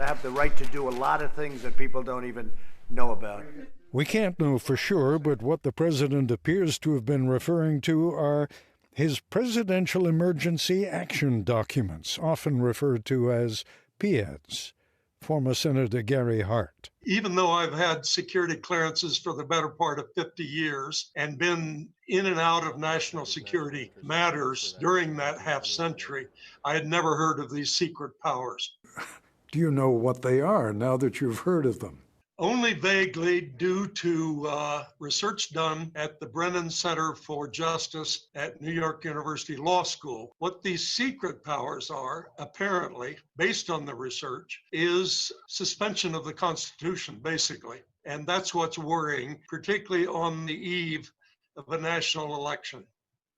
have the right to do a lot of things that people don't even know about. We can't know for sure, but what the president appears to have been referring to are his Presidential Emergency Action Documents, often referred to as PEADs. Former Senator Gary Hart. Even though I've had security clearances for the better part of 50 years and been in and out of national security matters during that half century, I had never heard of these secret powers. Do you know what they are now that you've heard of them? Only vaguely, due to research done at the Brennan Center for Justice at New York University Law School. What these secret powers are, apparently, based on the research, is suspension of the Constitution, basically. And that's what's worrying, particularly on the eve of a national election.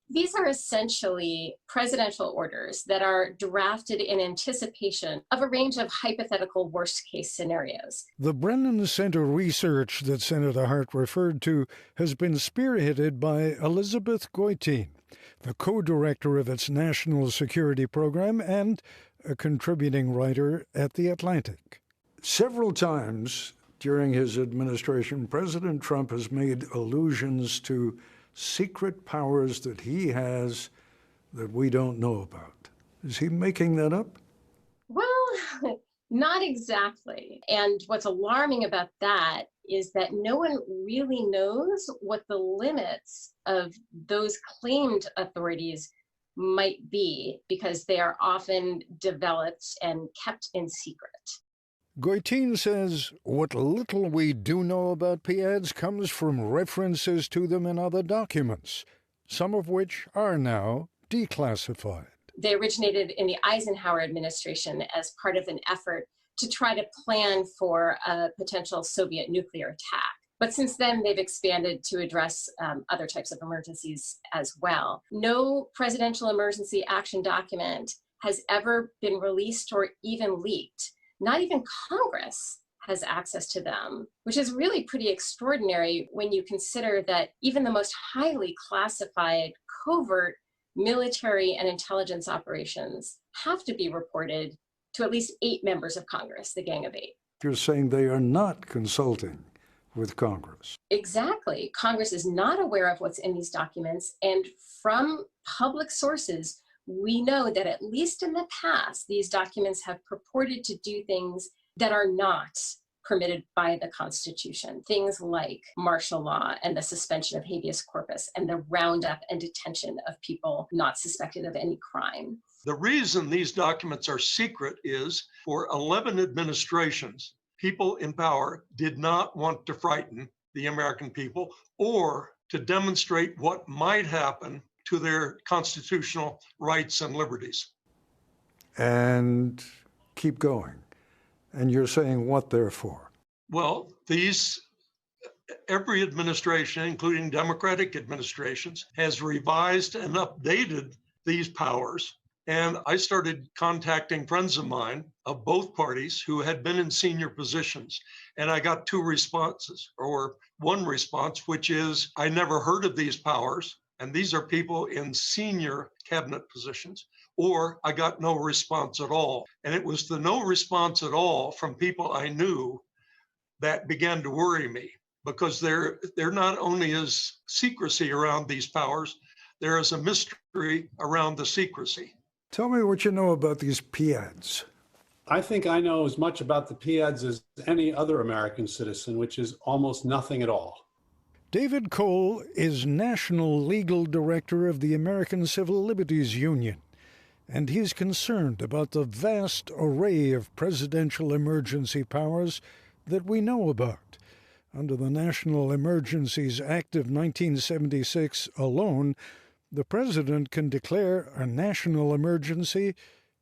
These are essentially presidential orders that are drafted in anticipation of a range of hypothetical worst-case scenarios. The Brennan Center research that Senator Hart referred to has been spearheaded by Elizabeth Goitein, the co-director of its national security program and a contributing writer at The Atlantic. Several times during his administration, President Trump has made allusions to secret powers that he has that we don't know about. Is he making that up? Well, not exactly. And what's alarming about that is that no one really knows what the limits of those claimed authorities might be, because they are often developed and kept in secret. Goitein says what little we do know about PEADs comes from references to them in other documents, some of which are now declassified. They originated in the Eisenhower administration as part of an effort to try to plan for a potential Soviet nuclear attack. But since then, they've expanded to address other types of emergencies as well. No presidential emergency action document has ever been released or even leaked. Not even Congress has access to them, which is really pretty extraordinary when you consider that even the most highly classified, covert military and intelligence operations have to be reported to at least 8 members of Congress, the Gang of 8. You're saying they are not consulting with Congress. Exactly. Congress is not aware of what's in these documents, and from public sources, we know that at least in the past, these documents have purported to do things that are not permitted by the Constitution. Things like martial law and the suspension of habeas corpus and the roundup and detention of people not suspected of any crime. The reason these documents are secret is for 11 administrations, people in power did not want to frighten the American people or to demonstrate what might happen to their constitutional rights and liberties. And keep going. And you're saying what they're for? Well, every administration, including Democratic administrations, has revised and updated these powers. And I started contacting friends of mine of both parties who had been in senior positions. And I got 2 responses, or one response, which is, I never heard of these powers. And these are people in senior cabinet positions, or I got no response at all. And it was the no response at all from people I knew that began to worry me, because there not only is secrecy around these powers, there is a mystery around the secrecy. Tell me what you know about these PEADs. I think I know as much about the PEADs as any other American citizen, which is almost nothing at all. David Cole is National Legal Director of the American Civil Liberties Union, and he's concerned about the vast array of presidential emergency powers that we know about. Under the National Emergencies Act of 1976 alone, the president can declare a national emergency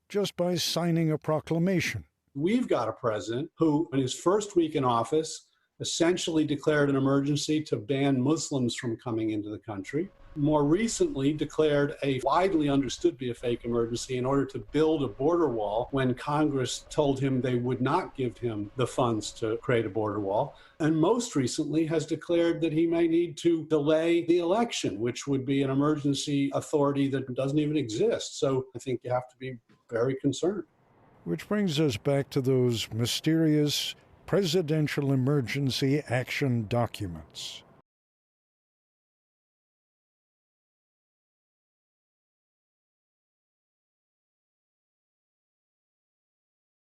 just by signing a proclamation. We've got a president who, in his first week in office, essentially declared an emergency to ban Muslims from coming into the country. More recently declared a widely understood to be a fake emergency in order to build a border wall when Congress told him they would not give him the funds to create a border wall. And most recently has declared that he may need to delay the election, which would be an emergency authority that doesn't even exist. So I think you have to be very concerned. Which brings us back to those mysterious presidential emergency action documents.